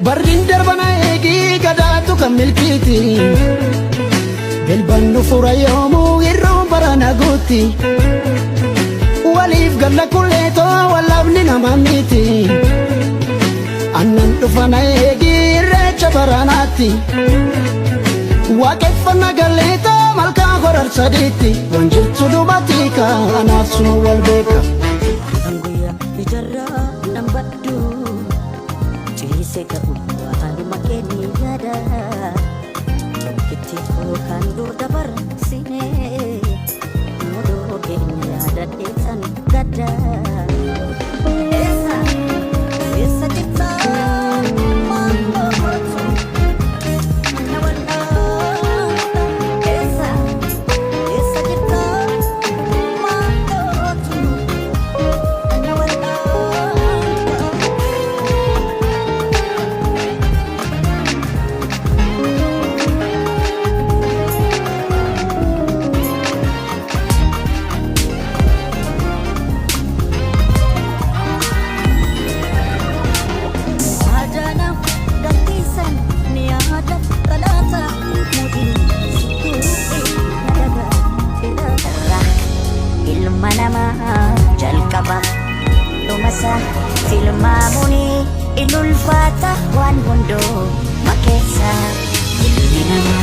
Barrin darbana eegi gadaatu kan milkiiti Bilbannu fura yoomuu irroon barana guutti Waliif galla kulleetoo wallabni nama miti Annan dhufana eegi irreecha baranaatti Waaqeffanna galleetoo malkaa horar sadiitti Wanjirtu dubatika anaaf sunu wal beeka Anguya ijarra nambaddu Ciise qabu waanu makeni yada Tokkitti kan dur dabar sine Modo keenya yada deetan gada Esa jitsa Mando hotu Nawana Esa jitsa Mando hotu Silmamuni ilulfata wan hundo makesa ilminama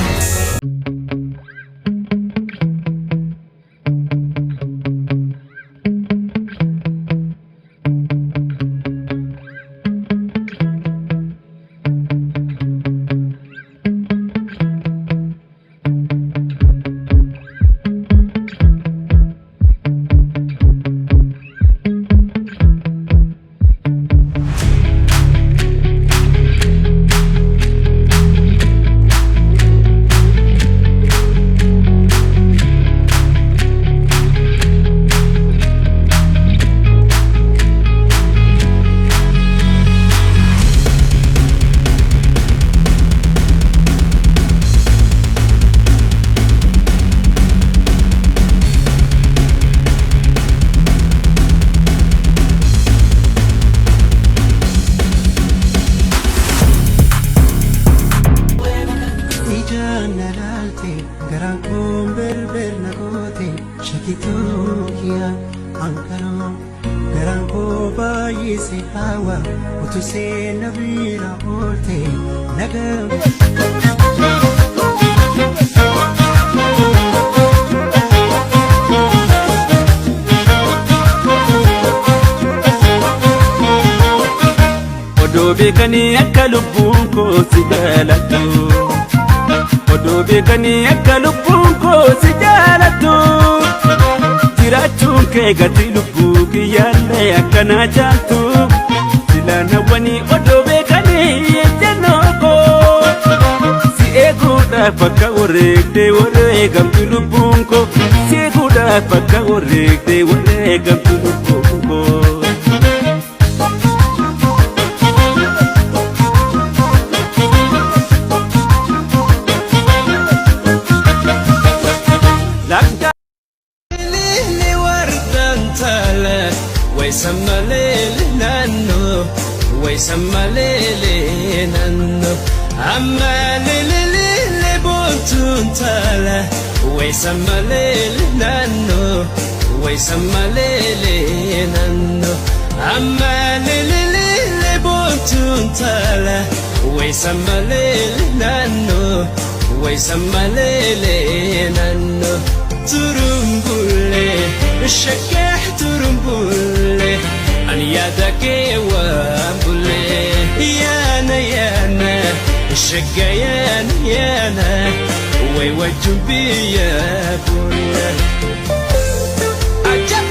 Odoo beekanii akka lubbuun koo si jaalattu Odoo beekanii akka lubbuun koo si jaalattu Jiraachuun kee gati lubbuu kiyyaallee akkanaa jaaltu Silaanawwanii odoo beekanii ejjennoo koo Si eeguudhaaf akka wareegamtu lubbuun koo Si eeguudhaaf akka wareegamtu lubbuun koo Waysamalele nanno amalele bontuntala Waysamalele nanno Waysamalele nanno amalele bontuntala Waysamalele nanno Waysamalele nanno Turumbule shakah turumbule أن يدك وابلي يانا الشقيان يانا ويوجب يا بويا عجب